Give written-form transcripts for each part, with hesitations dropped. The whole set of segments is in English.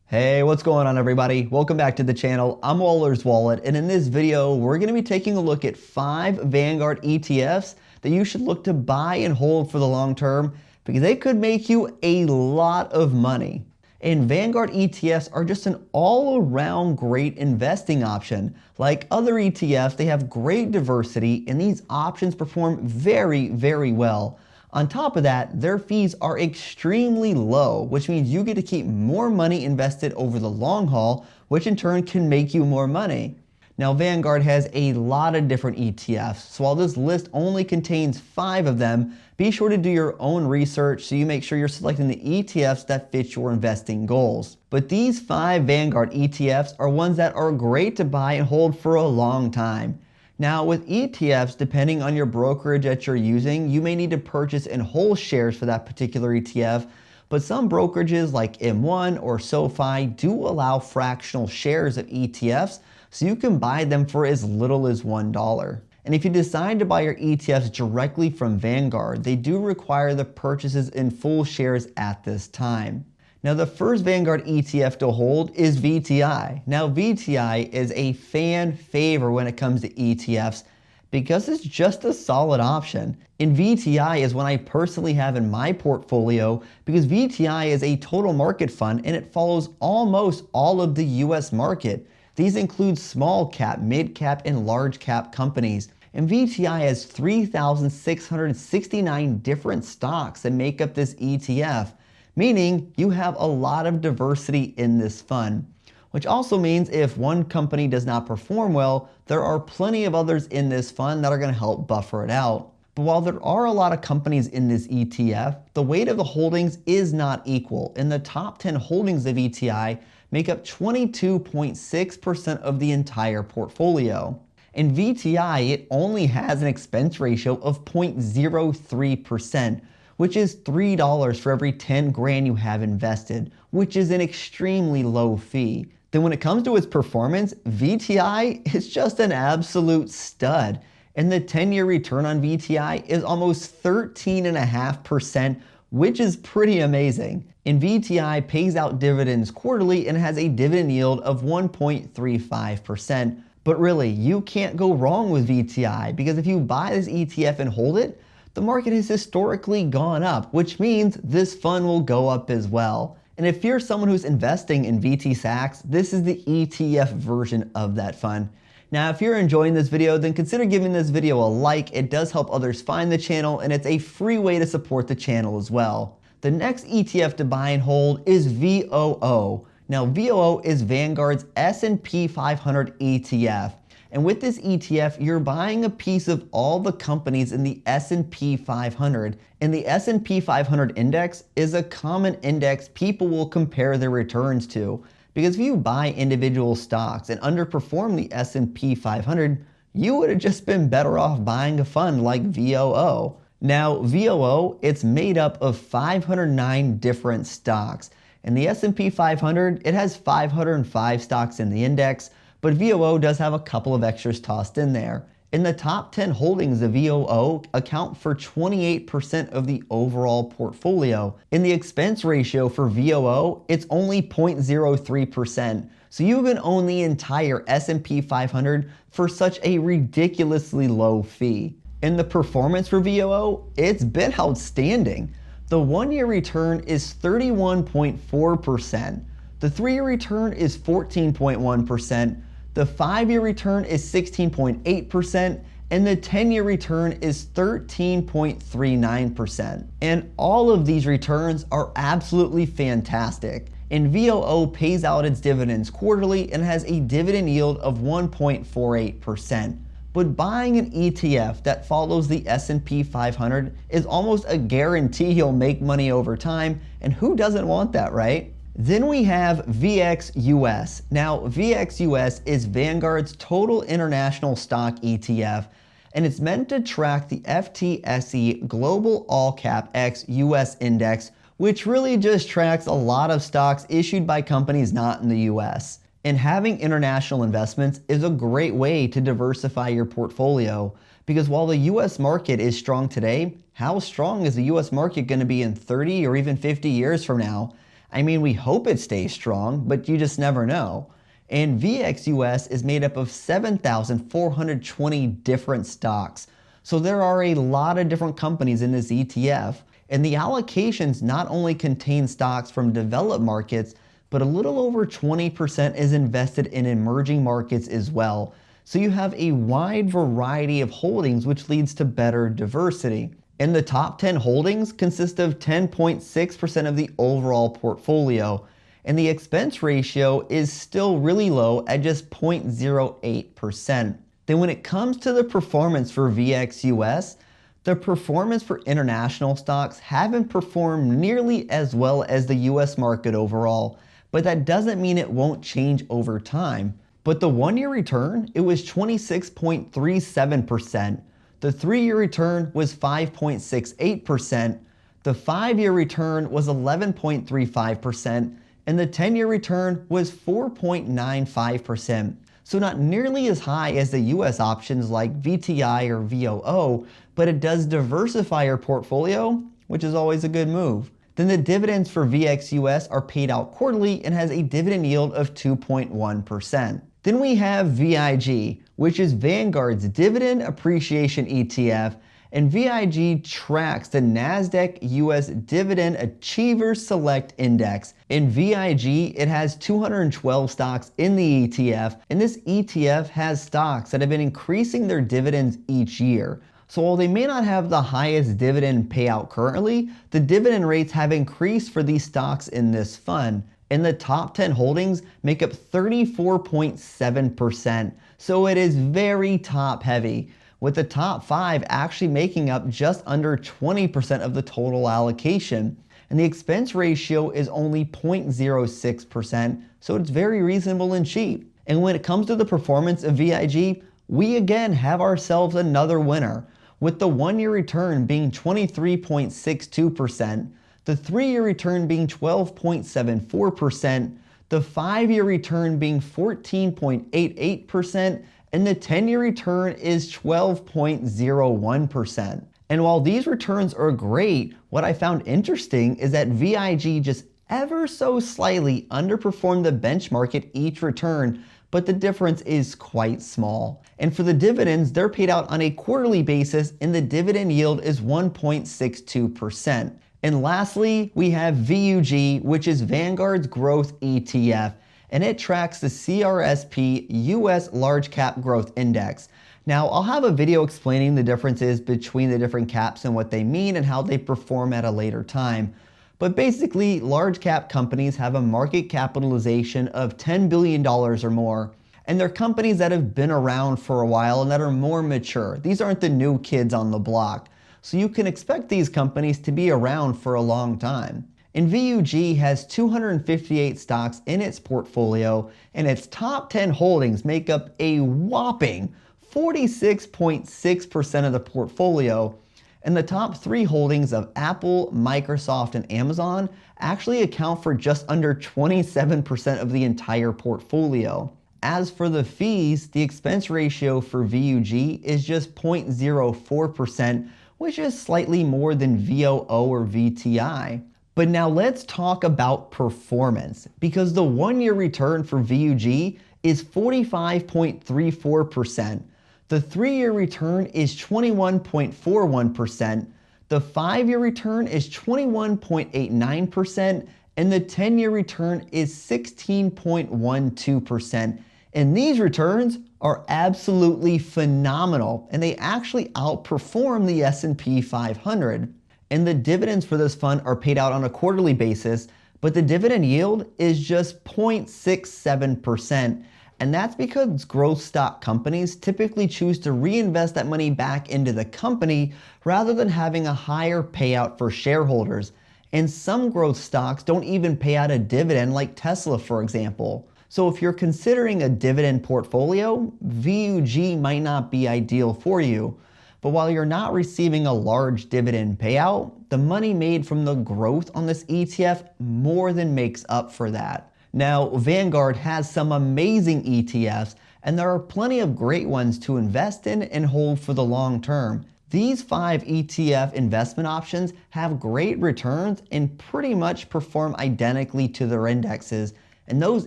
Hey, what's going on everybody? Welcome back to the channel. I'm Waller's Wallet, and in this video, we're going to be taking a look at 5 Vanguard ETFs that you should look to buy and hold for the long term because they could make you a lot of money. And Vanguard ETFs are just an all-around great investing option. Like other ETFs, they have great diversity and these options perform very well. On top of that, their fees are extremely low, which means you get to keep more money invested over the long haul, which in turn can make you more money. Now, Vanguard has a lot of different ETFs, so while this list only contains 5 of them, be sure to do your own research so you make sure you're selecting the ETFs that fit your investing goals. But these 5 Vanguard ETFs are ones that are great to buy and hold for a long time. Now with ETFs, depending on your brokerage that you're using, you may need to purchase and hold shares for that particular ETF, but some brokerages like M1 or SoFi do allow fractional shares of ETFs, so you can buy them for as little as $1. And if you decide to buy your ETFs directly from Vanguard, they do require the purchases in full shares at this time. Now the first Vanguard ETF to hold is VTI. Now VTI is a fan favorite when it comes to ETFs because it's just a solid option. And VTI is one I personally have in my portfolio because VTI is a total market fund and it follows almost all of the US market. These include small cap, mid cap, and large cap companies. And VTI has 3,669 different stocks that make up this ETF. Meaning you have a lot of diversity in this fund, which also means if one company does not perform well, there are plenty of others in this fund that are going to help buffer it out. But while there are a lot of companies in this ETF, the weight of the holdings is not equal, and the top 10 holdings of VTI make up 22.6% of the entire portfolio. In VTI, it only has an expense ratio of 0.03%. which is $3 for every 10 grand you have invested, which is an extremely low fee. Then when it comes to its performance, VTI is just an absolute stud. And the 10-year return on VTI is almost 13.5%, which is pretty amazing. And VTI pays out dividends quarterly and has a dividend yield of 1.35%. But really, you can't go wrong with VTI because if you buy this ETF and hold it, the market has historically gone up, which means this fund will go up as well. And if you're someone who's investing in VTSAX, this is the ETF version of that fund. Now, if you're enjoying this video, then consider giving this video a like. It does help others find the channel, and it's a free way to support the channel as well. The next ETF to buy and hold is VOO. Now, VOO is Vanguard's S&P 500 ETF. And with this ETF, you're buying a piece of all the companies in the S&P 500. And the S&P 500 index is a common index people will compare their returns to. Because if you buy individual stocks and underperform the S&P 500, you would have just been better off buying a fund like VOO. Now, VOO, it's made up of 509 different stocks. And the S&P 500, it has 505 stocks in the index, but VOO does have a couple of extras tossed in there. In the top 10 holdings of VOO account for 28% of the overall portfolio. In the expense ratio for VOO, it's only 0.03%. So you can own the entire S&P 500 for such a ridiculously low fee. In the performance for VOO, it's been outstanding. The 1-year return is 31.4%. The 3-year return is 14.1%. The 5-year return is 16.8%, and the 10-year return is 13.39%. And all of these returns are absolutely fantastic. And VOO pays out its dividends quarterly and has a dividend yield of 1.48%. But buying an ETF that follows the S&P 500 is almost a guarantee you'll make money over time, and who doesn't want that, right? Then we have VXUS. Now, VXUS is Vanguard's total international stock ETF, and it's meant to track the FTSE Global All Cap X US Index, which really just tracks a lot of stocks issued by companies not in the US. And having international investments is a great way to diversify your portfolio, because while the US market is strong today, how strong is the US market going to be in 30 or even 50 years from now? I mean, we hope it stays strong, but you just never know. And VXUS is made up of 7,420 different stocks. So there are a lot of different companies in this ETF. And the allocations not only contain stocks from developed markets, but a little over 20% is invested in emerging markets as well. So you have a wide variety of holdings, which leads to better diversity. And the top 10 holdings consist of 10.6% of the overall portfolio. And the expense ratio is still really low at just 0.08%. Then when it comes to the performance for VXUS, the performance for international stocks haven't performed nearly as well as the US market overall, but that doesn't mean it won't change over time. But the 1-year return, it was 26.37%. The 3-year return was 5.68%. The 5-year return was 11.35%. And the 10-year return was 4.95%. So not nearly as high as the US options like VTI or VOO, but it does diversify your portfolio, which is always a good move. Then the dividends for VXUS are paid out quarterly and has a dividend yield of 2.1%. Then we have VIG, which is Vanguard's Dividend Appreciation ETF, and VIG tracks the NASDAQ US Dividend Achievers Select Index. In VIG, it has 212 stocks in the ETF, and this ETF has stocks that have been increasing their dividends each year. So while they may not have the highest dividend payout currently, the dividend rates have increased for these stocks in this fund. And the top 10 holdings make up 34.7%. So it is very top heavy, with the top 5 actually making up just under 20% of the total allocation. And the expense ratio is only 0.06%, so it's very reasonable and cheap. And when it comes to the performance of VIG, we again have ourselves another winner, with the 1-year return being 23.62%, the 3-year return being 12.74%, the 5-year return being 14.88%, and the 10-year return is 12.01%. And while these returns are great, what I found interesting is that VIG just ever so slightly underperformed the benchmark at each return, but the difference is quite small. And for the dividends, they're paid out on a quarterly basis, and the dividend yield is 1.62%. And lastly, we have VUG, which is Vanguard's Growth ETF, and it tracks the CRSP US Large Cap Growth Index. Now, I'll have a video explaining the differences between the different caps and what they mean and how they perform at a later time. But basically, large cap companies have a market capitalization of $10 billion or more. And they're companies that have been around for a while and that are more mature. These aren't the new kids on the block. So you can expect these companies to be around for a long time. And VUG has 258 stocks in its portfolio, and its top 10 holdings make up a whopping 46.6% of the portfolio. And the top 3 holdings of Apple, Microsoft, and Amazon actually account for just under 27% of the entire portfolio. As for the fees, the expense ratio for VUG is just 0.04%, which is slightly more than VOO or VTI. But now let's talk about performance, because the 1-year return for VUG is 45.34%. The 3-year return is 21.41%. The 5-year return is 21.89%. And the 10-year return is 16.12%. And these returns are absolutely phenomenal, and they actually outperform the S&P 500. And the dividends for this fund are paid out on a quarterly basis, but the dividend yield is just 0.67%. And that's because growth stock companies typically choose to reinvest that money back into the company rather than having a higher payout for shareholders. And some growth stocks don't even pay out a dividend, like Tesla, for example. So if you're considering a dividend portfolio, VUG might not be ideal for you. But while you're not receiving a large dividend payout, the money made from the growth on this ETF more than makes up for that. Now, Vanguard has some amazing ETFs, and there are plenty of great ones to invest in and hold for the long term. These 5 ETF investment options have great returns and pretty much perform identically to their indexes, and those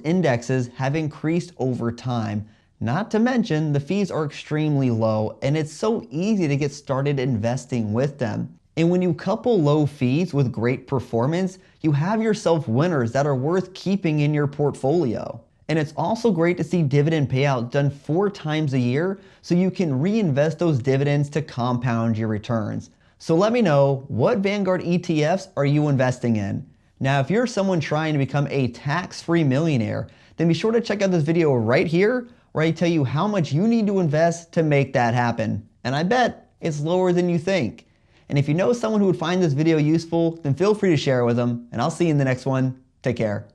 indexes have increased over time. Not to mention, the fees are extremely low, and it's so easy to get started investing with them. And when you couple low fees with great performance, you have yourself winners that are worth keeping in your portfolio. And it's also great to see dividend payouts done 4 times a year so you can reinvest those dividends to compound your returns. So let me know, what Vanguard ETFs are you investing in? Now, if you're someone trying to become a tax-free millionaire, then be sure to check out this video right here where I tell you how much you need to invest to make that happen. And I bet it's lower than you think. And if you know someone who would find this video useful, then feel free to share it with them, and I'll see you in the next one. Take care.